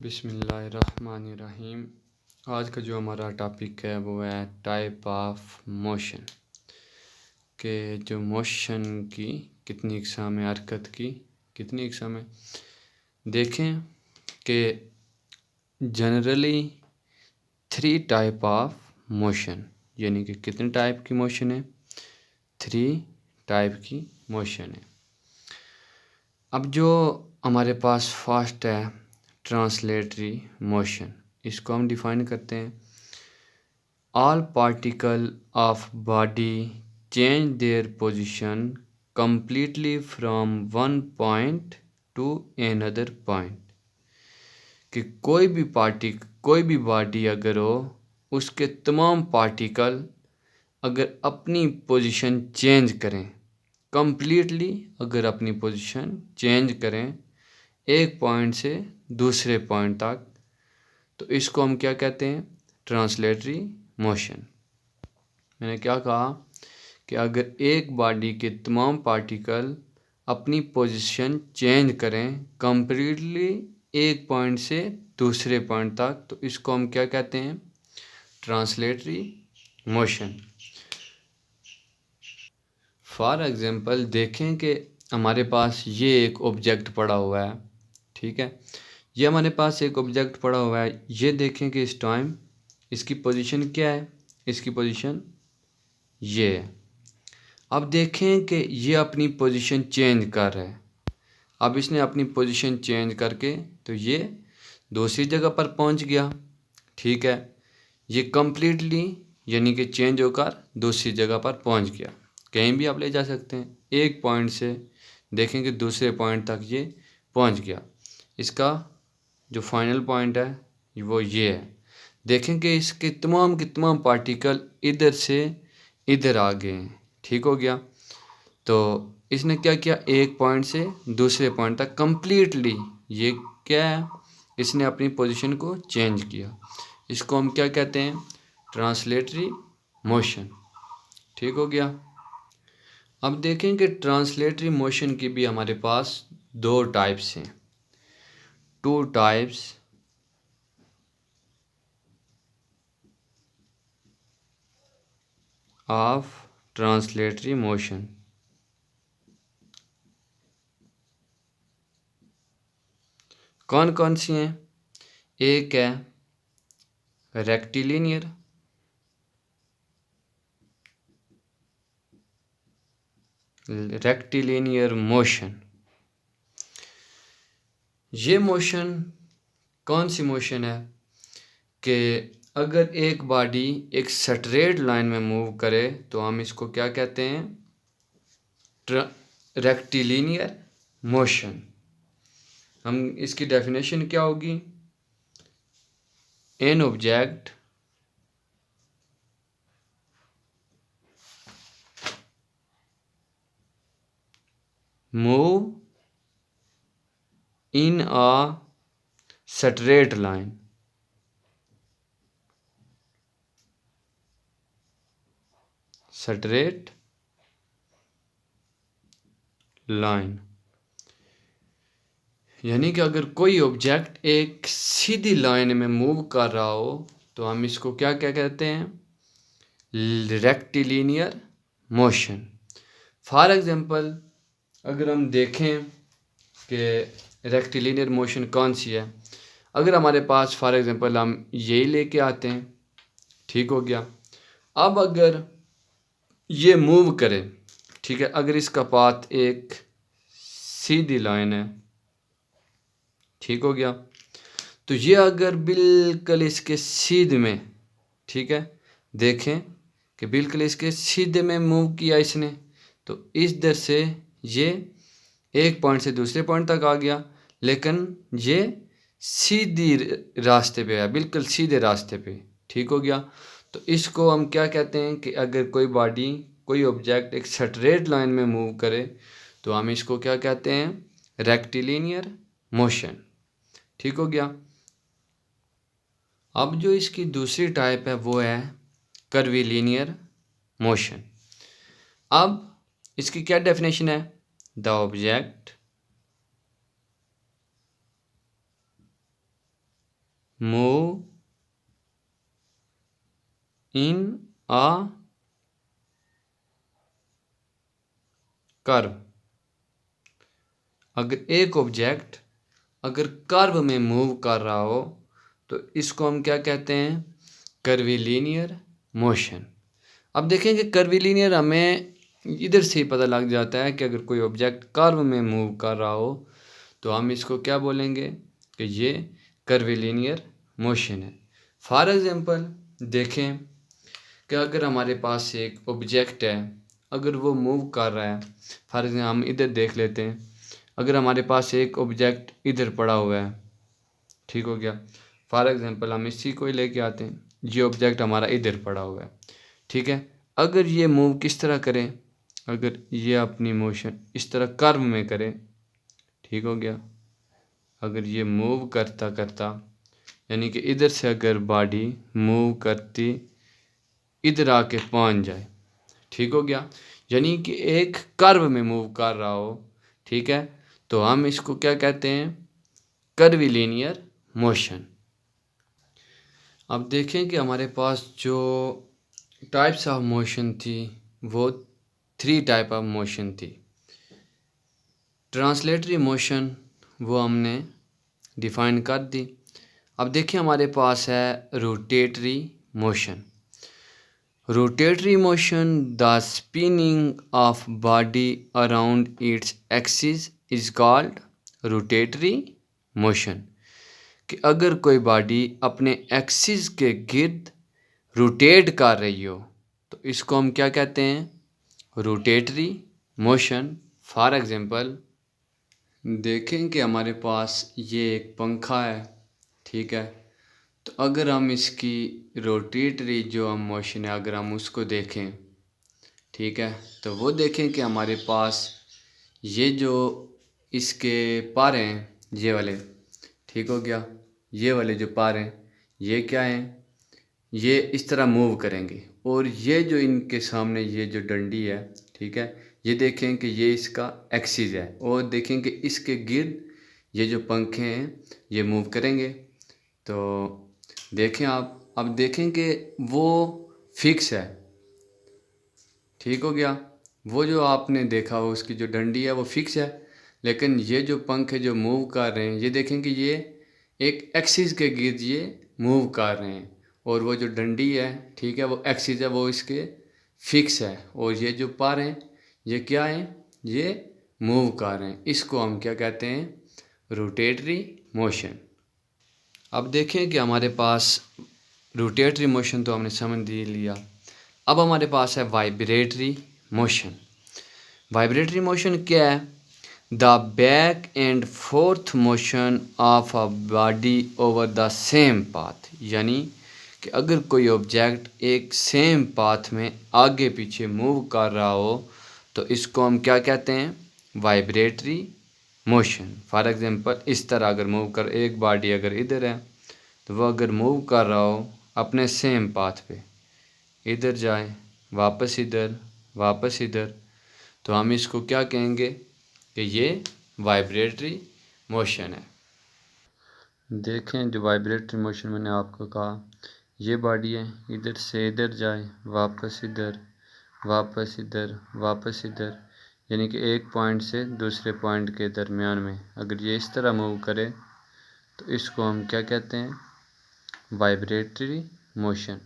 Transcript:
बिस्मिल्लाहिर्रहमानिर्रहीम। आज का जो हमारा टॉपिक है वो है टाइप ऑफ मोशन के जो मोशन की कितनी इकसाम है, हरकत की कितनी इकसाम है। देखें कि जनरली 3 टाइप ऑफ मोशन, यानी कि कितने टाइप की मोशन है, 3 टाइप की मोशन है। अब जो हमारे पास फर्स्ट है ट्रांसलेटरी मोशन, इसको हम डिफाइन करते हैं। All particle of body change their position completely from one point to another point। कि कोई भी बॉडी अगर हो, उसके तमाम पार्टिकल अगर अपनी पोजीशन चेंज करें, कंप्लीटली अगर अपनी पोजीशन चेंज करें एक पॉइंट से दूसरे पॉइंट तक, तो इसको हम क्या कहते हैं, ट्रांसलेटरी मोशन। मैंने क्या कहा कि अगर एक बॉडी के तमाम पार्टिकल अपनी पोजीशन चेंज करें कंप्लीटली एक पॉइंट से दूसरे पॉइंट तक, तो इसको हम क्या कहते हैं, ट्रांसलेटरी मोशन। फॉर एग्जांपल देखें कि हमारे पास ये एक ऑब्जेक्ट पड़ा हुआ है, ठीक है, ये हमारे पास एक ऑब्जेक्ट पड़ा हुआ है। ये देखें कि इस टाइम इसकी पोजीशन क्या है, इसकी पोजीशन ये है। अब देखें कि ये अपनी पोजीशन चेंज कर रहा है। अब इसने अपनी पोजीशन चेंज करके तो ये दूसरी जगह पर पहुंच गया, ठीक है। ये कम्प्लीटली यानी कि चेंज होकर दूसरी जगह पर पहुंच गया। कहीं भी आप ले जा सकते हैं, एक पॉइंट से देखें कि दूसरे पॉइंट तक ये पहुंच गया। इसका जो फाइनल पॉइंट है वो ये है। देखें कि इसके तमाम के तमाम पार्टिकल इधर से इधर आ गए हैं, ठीक हो गया। तो इसने क्या किया, एक पॉइंट से दूसरे पॉइंट तक कम्प्लीटली ये क्या है, इसने अपनी पोजीशन को चेंज किया। इसको हम क्या कहते हैं, ट्रांसलेटरी मोशन, ठीक हो गया। अब देखें कि ट्रांसलेटरी मोशन की भी हमारे पास 2 टाइप्स हैं, 2 टाइप्स ऑफ ट्रांसलेटरी मोशन। कौन कौन सी हैं, एक है रेक्टिलिनियर, रेक्टिलिनियर मोशन। ये मोशन कौन सी मोशन है कि अगर एक बॉडी एक स्ट्रेट लाइन में मूव करे तो हम इसको क्या कहते हैं, रेक्टिलिनियर मोशन। हम इसकी डेफिनेशन क्या होगी, an object move in a straight line, straight line यानी कि अगर कोई ऑब्जेक्ट एक सीधी लाइन में मूव कर रहा हो तो हम इसको क्या क्या कहते हैं, रेक्टिलिनियर मोशन। फॉर एग्जांपल अगर हम देखें कि रेक्टिलिनियर मोशन कौन सी है, अगर हमारे पास फॉर एग्जांपल हम यही लेके आते हैं, ठीक हो गया। अब अगर ये मूव करे, ठीक है, अगर इसका पाथ एक सीधी लाइन है, ठीक हो गया, तो ये अगर बिल्कुल इसके सीधे में, ठीक है, देखें कि बिल्कुल इसके सीधे में मूव किया इसने, तो इस दर से ये एक पॉइंट से दूसरे पॉइंट तक आ गया, लेकिन ये सीधी रास्ते पे है, बिल्कुल सीधे रास्ते पे, ठीक हो गया। तो इसको हम क्या कहते हैं कि अगर कोई बॉडी कोई ऑब्जेक्ट एक स्ट्रेट लाइन में मूव करे तो हम इसको क्या कहते हैं, रेक्टिलिनियर मोशन, ठीक हो गया। अब जो इसकी दूसरी टाइप है वो है कर्वीलिनियर मोशन। अब इसकी क्या डेफिनेशन है, the object move in a curve. अगर एक ऑब्जेक्ट अगर कर्व में मूव कर रहा हो तो इसको हम क्या कहते हैं? Curvilinear motion. अब देखेंगे कर्वीलिनियर हमें इधर से ही पता लग जाता है कि अगर कोई ऑब्जेक्ट कर्व में मूव कर रहा हो तो हम इसको क्या बोलेंगे कि ये कर्वीलिनियर मोशन है। फॉर एग्जांपल देखें कि अगर हमारे पास एक ऑब्जेक्ट है, अगर वो मूव कर रहा है, फॉर एग्जांपल हम इधर देख लेते हैं, अगर हमारे पास एक ऑब्जेक्ट इधर पड़ा हुआ है, ठीक हो गया। फॉर एग्जांपल हम इसी को ही लेके आते हैं, ये ऑब्जेक्ट हमारा इधर पड़ा हुआ है, ठीक है। अगर ये मूव किस तरह करें, अगर ये अपनी मोशन इस तरह कर्व में करें, ठीक हो गया। अगर ये मूव करता करता यानी कि इधर से अगर बॉडी मूव करती इधर आके पहुंच जाए, ठीक हो गया, यानी कि एक कर्व में मूव कर रहा हो, ठीक है, तो हम इसको क्या कहते हैं? Curvilinear motion. अब देखें कि हमारे पास जो टाइप्स ऑफ मोशन थी वो 3 टाइप ऑफ मोशन थी। ट्रांसलेटरी मोशन वो हमने डिफाइन कर दी। अब देखिए हमारे पास है rotatory motion. Rotatory motion, the spinning of body around its axis is called rotatory motion. कि अगर कोई बॉडी अपने एक्सिस के गिर्द रोटेट कर रही हो तो इसको हम क्या कहते हैं? Rotatory motion. फॉर एग्जांपल देखें कि हमारे पास ये एक पंखा है, ठीक है, तो अगर हम इसकी रोटेटरी जो हम मोशन है अगर हम उसको देखें, ठीक है, तो वो देखें कि हमारे पास ये जो इसके पार हैं ये वाले, ठीक हो गया, ये वाले जो पार हैं ये क्या हैं? ये इस तरह मूव करेंगे और ये जो इनके सामने ये जो डंडी है, ठीक है, ये देखें कि ये इसका एक्सिस है और देखें कि इसके गिर्द ये जो पंखे हैं ये मूव करेंगे। तो देखें आप, अब देखें कि वो फिक्स है, ठीक हो गया, वो जो आपने देखा वो उसकी जो डंडी है वो फिक्स है, लेकिन ये जो पंखे जो मूव कर रहे हैं ये देखें कि ये एक एक्सिस के गिर्द ये मूव कर रहे हैं और वो जो डंडी है, ठीक है, वो एक्सिस है, वो इसके फिक्स है और ये जो पार हैं ये क्या है? ये मूव कर रहे हैं। इसको हम क्या कहते हैं? Rotatory motion. अब देखें कि हमारे पास रोटेटरी मोशन तो हमने समझ लिया। अब हमारे पास है वाइब्रेटरी मोशन। वाइब्रेटरी मोशन क्या है? The back and fourth motion of a body over the same path. यानी कि अगर कोई ऑब्जेक्ट एक सेम पाथ में आगे पीछे मूव कर रहा हो तो इसको हम क्या कहते हैं? Vibratory motion. फॉर एग्जांपल इस तरह अगर मूव कर, एक बॉडी अगर इधर है तो वह अगर मूव कर रहा हो अपने सेम पाथ पे, इधर जाए वापस इधर, तो हम इसको क्या कहेंगे कि ये वाइब्रेटरी मोशन है। देखें जो वाइब्रेटरी मोशन मैंने आपको कहा, ये बॉडी है, इधर से इधर जाए वापस इधर, यानी कि एक पॉइंट से दूसरे पॉइंट के दरमियान में अगर ये इस तरह मूव करे तो इसको हम क्या कहते हैं? Vibratory motion.